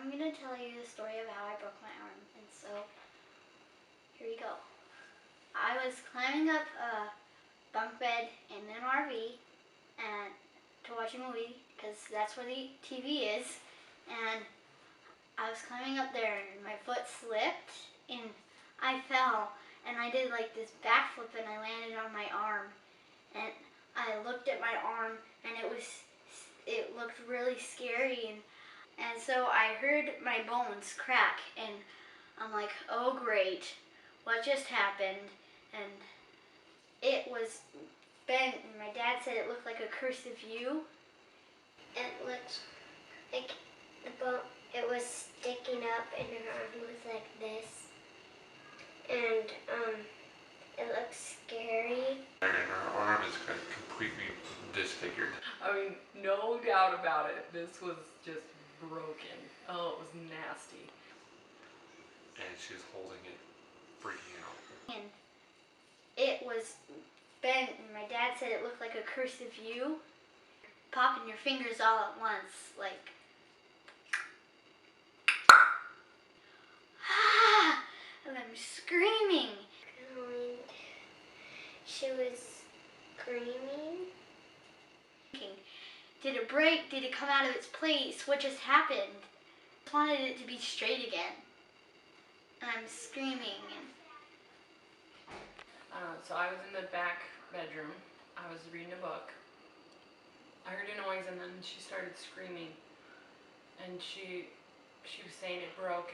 I'm going to tell you the story of how I broke my arm. And so, here we go. I was climbing up a bunk bed in an RV and to watch a movie, because that's where the TV is. And I was climbing up there and my foot slipped and I fell. And I did like this backflip and I landed on my arm. And I looked at my arm and it looked really scary. And so I heard my bones crack and I'm like, oh great, what just happened? And it was bent and my dad said it looked like a cursive U. It looked like it was sticking up and her arm was like this. And it looked scary. And her arm is completely disfigured. I mean, no doubt about it. This was just broken. Oh, it was nasty. And she's holding it, freaking out. And it was bent and my dad said it looked like a cursive U. Popping your fingers all at once, like, ah, and I'm screaming. And she was screaming. Did it break? Did it come out of its place? What just happened? I just wanted it to be straight again. And I'm screaming. So I was in the back bedroom. I was reading a book. I heard a noise and then she started screaming. And she was saying it broke.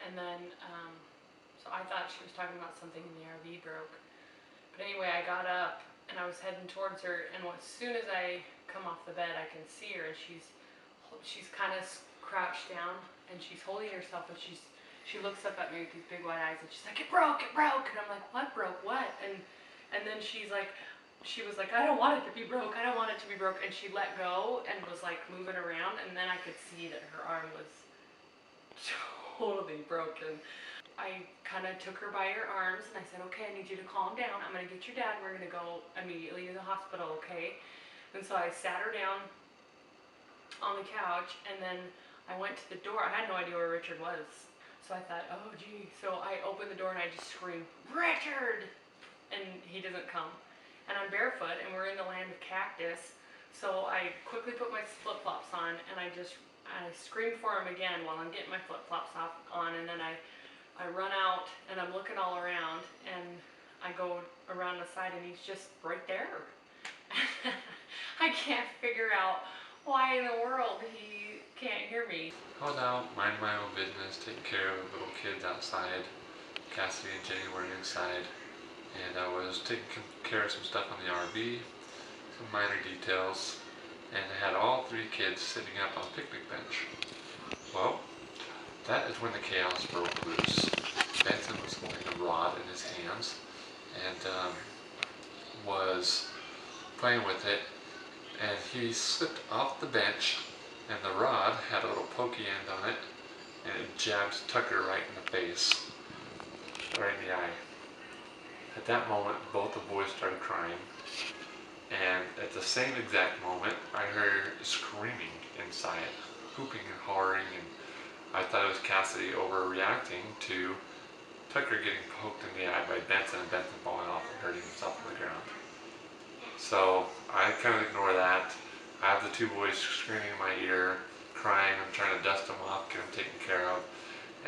And then, so I thought she was talking about something in the RV broke. But anyway, I got up and I was heading towards her, and as soon as I come off the bed, I can see her, and she's kind of crouched down, and she's holding herself, and she looks up at me with these big wide eyes, and she's like, it broke, and I'm like, what broke, what? And then she was like, I don't want it to be broke, and she let go and was like moving around, and then I could see that her arm was totally broken. I kind of took her by her arms and I said, okay, I need you to calm down. I'm going to get your dad and we're going to go immediately to the hospital, okay? And so I sat her down on the couch and then I went to the door. I had no idea where Richard was. So I thought, oh gee. So I opened the door and I just screamed, Richard! And he doesn't come. And I'm barefoot and we're in the land of cactus. So I quickly put my flip-flops on and I screamed for him again while I'm getting my flip-flops on, and then I run out and I'm looking all around and I go around the side and he's just right there. I can't figure out why in the world he can't hear me. I was out, minding my own business, taking care of the little kids outside. Cassidy and Jenny were inside, and I was taking care of some stuff on the RV, some minor details, and I had all three kids sitting up on a picnic bench. Well, that is when the chaos broke loose. Benson was holding a rod in his hands and was playing with it, and he slipped off the bench and the rod had a little pokey end on it and it jabbed Tucker right in the face, right in the eye. At that moment, both the boys started crying, and at the same exact moment, I heard screaming inside, whooping and hollering, and I thought it was Casidy overreacting to Tucker getting poked in the eye by Benson and Benson falling off and hurting himself on the ground. So I kind of ignore that. I have the two boys screaming in my ear, crying. I'm trying to dust them off, get them taken care of.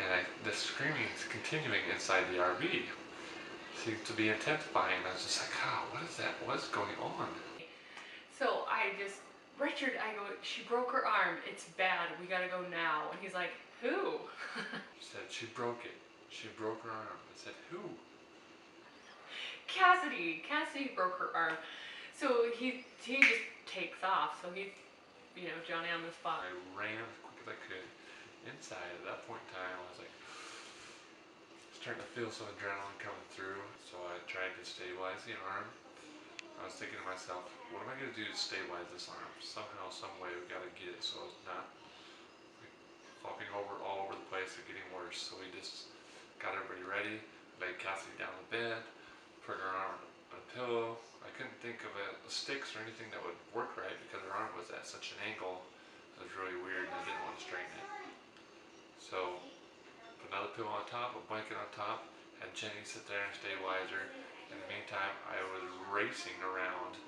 And the screaming is continuing inside the RV. Seems to be intensifying. I was just like, oh, what is that? What's going on? So Richard, I go, she broke her arm. It's bad. We gotta go now. And he's like, who? She said, she broke it. She broke her arm. I said, who? Casidy. Casidy broke her arm. So he just takes off. So he's, Johnny on the spot. I ran as quick as I could inside. At that point in time, I was like, starting to feel some adrenaline coming through. So I tried to stabilize the arm. I was thinking to myself, what am I going to do to stabilize this arm? Somehow, some way, we got to get it so it's not flopping over all over the place or getting worse. So we just got everybody ready, laid Cassidy down in bed, put her arm on a pillow. I couldn't think of sticks or anything that would work right because her arm was at such an angle. It was really weird and I didn't want to straighten it. So put another pillow on top, a blanket on top, had Jenny sit there and stabilize her. In the meantime, I was racing around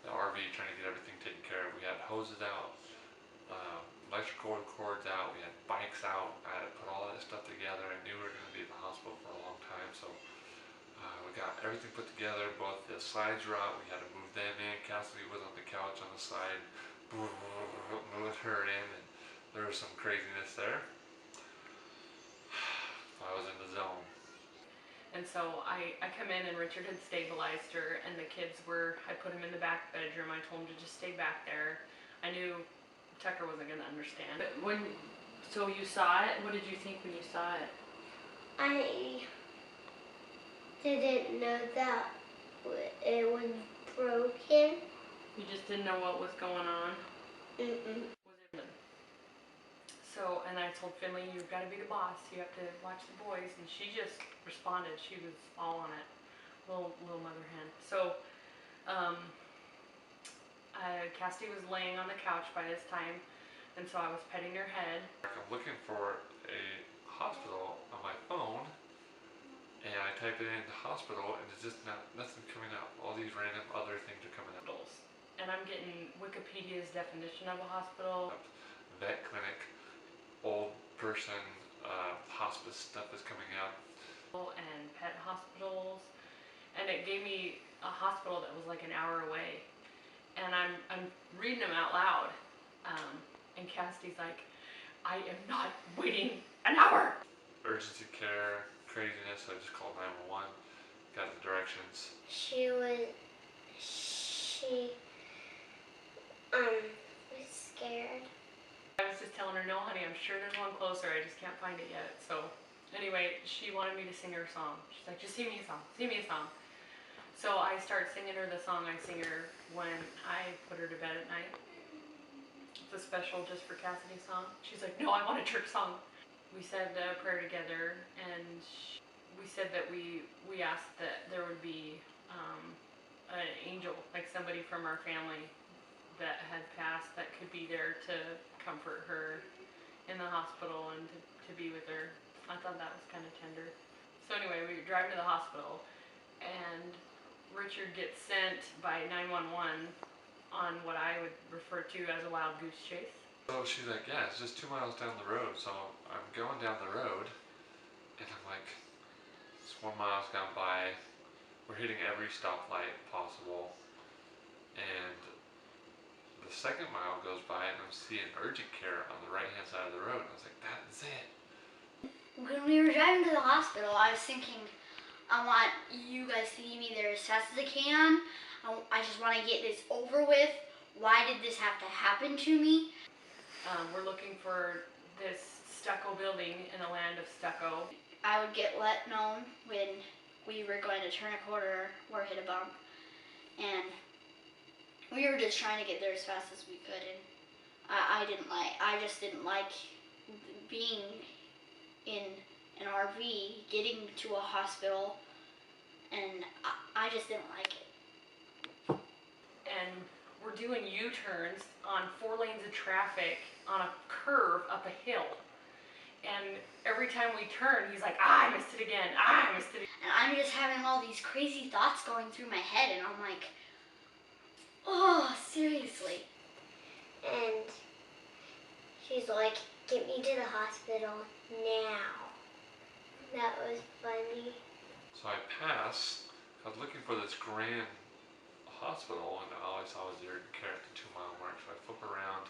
the RV trying to get everything taken care of. We had hoses out, electrical cords out, we had bikes out. I had to put all that stuff together. I knew we were going to be at the hospital for a long time, so we got everything put together. Both the slides were out. We had to move them in. Casidy was on the couch on the side, moving her in, and there was some craziness there. I was in the zone. And so I come in and Richard had stabilized her, and the kids were, I put him in the back bedroom. I told him to just stay back there. I knew Tucker wasn't going to understand. So you saw it? What did you think when you saw it? I didn't know that it was broken. You just didn't know what was going on? Mm-mm. So, and I told Finley, you've got to be the boss. You have to watch the boys. And she just responded. She was all on it. Little mother hen. So, Casidy was laying on the couch by this time. And so I was petting her head. I'm looking for a hospital on my phone, and I type it into hospital, and it's just nothing coming up. All these random other things are coming up. And I'm getting Wikipedia's definition of a hospital. Vet clinic, old person, hospice stuff is coming up. And pet hospitals. And it gave me a hospital that was like an hour away. And I'm reading them out loud. And Casidy's like, I am not waiting an hour. Urgency care, craziness, so I just called 911, got the directions. She was scared. I was just telling her, no honey, I'm sure there's one closer, I just can't find it yet. So anyway, she wanted me to sing her a song. She's like, just sing me a song, sing me a song. So I start singing her the song I sing her when I put her to bed at night. It's a special just for Casidy song. She's like, no, I want a church song. We said a prayer together, and we said that we asked that there would be an angel, like somebody from our family that had passed that could be there to comfort her in the hospital and to be with her. I thought that was kind of tender. So anyway, we drive to the hospital, and Richard gets sent by 911 on what I would refer to as a wild goose chase. So she's like, yeah, it's just 2 miles down the road. So I'm going down the road, and I'm like, it's 1 mile's gone by. We're hitting every stoplight possible, and the second mile goes by, and I'm seeing urgent care on the right-hand side of the road. And I was like, that's it. When we were driving to the hospital, I was thinking, I want you guys to get me there as fast as I can. I just want to get this over with. Why did this have to happen to me? We're looking for this stucco building in a land of stucco. I would get let known when we were going to turn a corner or hit a bump. And we were just trying to get there as fast as we could. And I just didn't like being in an RV, getting to a hospital, and I just didn't like it. And we're doing U-turns on 4 lanes of traffic on a curve up a hill. And every time we turn, he's like, I missed it again, I missed it again. And I'm just having all these crazy thoughts going through my head, and I'm like, oh, seriously. And she's like, get me to the hospital now. That was funny. So I pass. I was looking for this grand hospital, and all I saw was the urgent care at the 2 mile mark. So I flip around,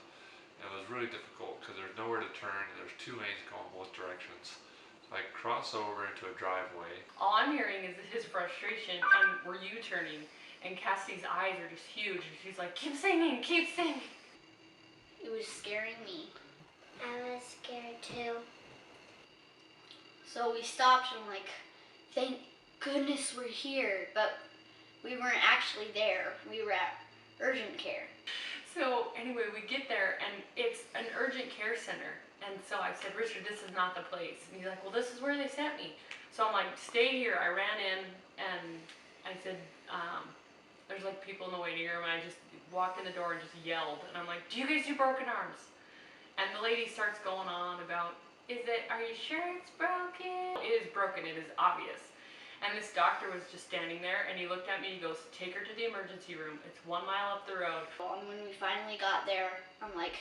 and it was really difficult because there's nowhere to turn, and there's 2 lanes going both directions. So I cross over into a driveway. All I'm hearing is his frustration, and we're U-turning, and Cassie's eyes are just huge, and she's like, keep singing, keep singing. It was scaring me. I was scared too. So we stopped, and like, thank goodness we're here, but we weren't actually there. We were at urgent care. So anyway, we get there, and it's an urgent care center. And so I said, Richard, this is not the place. And he's like, well, this is where they sent me. So I'm like, stay here. I ran in, and I said, there's like people in the waiting room, and I just walked in the door and just yelled. And I'm like, do you guys do broken arms? And the lady starts going on about are you sure it's broken? It is broken, it is obvious. And this doctor was just standing there and he looked at me, he goes, take her to the emergency room. It's 1 mile up the road. And when we finally got there, I'm like,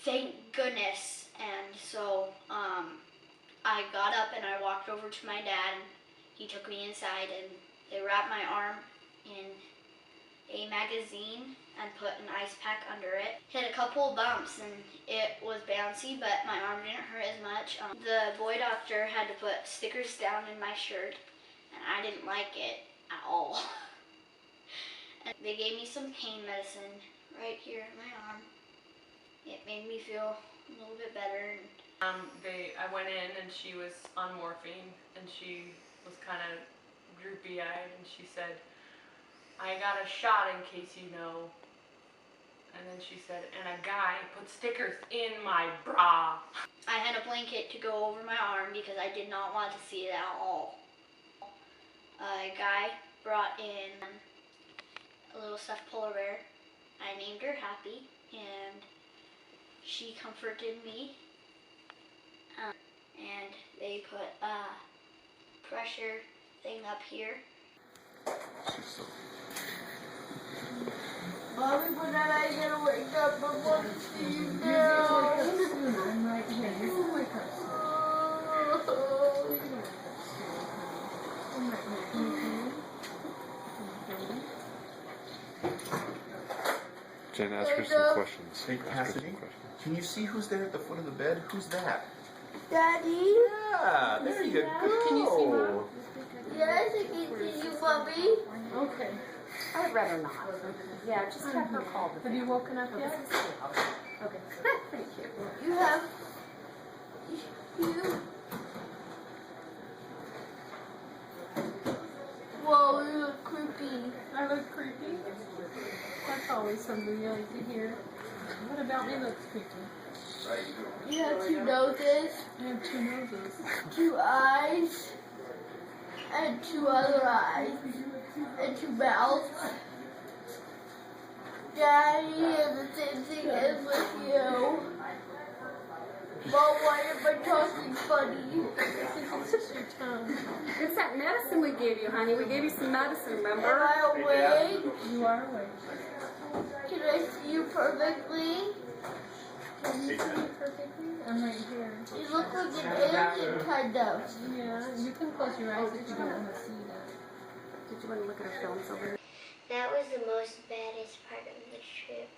thank goodness. And so I got up and I walked over to my dad and he took me inside and they wrapped my arm in a magazine and put an ice pack under it. Hit a couple of bumps and it was bouncy, but my arm didn't hurt as much. The boy doctor had to put stickers down in my shirt and I didn't like it at all. And they gave me some pain medicine right here in my arm. It made me feel a little bit better. I went in and she was on morphine and she was kind of droopy-eyed and she said, I got a shot in case you know. And then she said, and a guy put stickers in my bra. I had a blanket to go over my arm because I did not want to see it at all. A guy brought in a little stuffed polar bear. I named her Happy and she comforted me. And they put a pressure thing up here. Mommy, when I gonna wake up, I want to see you now. I'm right here. You can wake up soon. I'm right here. Jen, ask her some questions. Hey, Ask her some Cassidy, questions. can you see who's there at the foot of the bed? Who's that? Daddy? Yeah, there you go. Can you see Mom? Yes, I can see you, Mommy. Okay. I would rather not. Yeah, just have her call. Have you woken up yet? Okay. Thank you. You have... You... Whoa, you look creepy. I look creepy? That's always something you like to hear. What about me looks creepy? You have 2 noses, I have 2 noses. 2 eyes, and 2 other eyes, and 2 mouths. Daddy is the same thing as with you. Mom, why am I talking funny? It's just your tongue. It's that medicine we gave you, honey. We gave you some medicine, Am remember? I awake? You are awake. Can I see you perfectly? Can you see me perfectly? I'm right here. You look like an alien, kind of. Yeah, you can close your eyes if you don't want to see that. Did you want to look at our films over here? That was the most baddest part of the trip.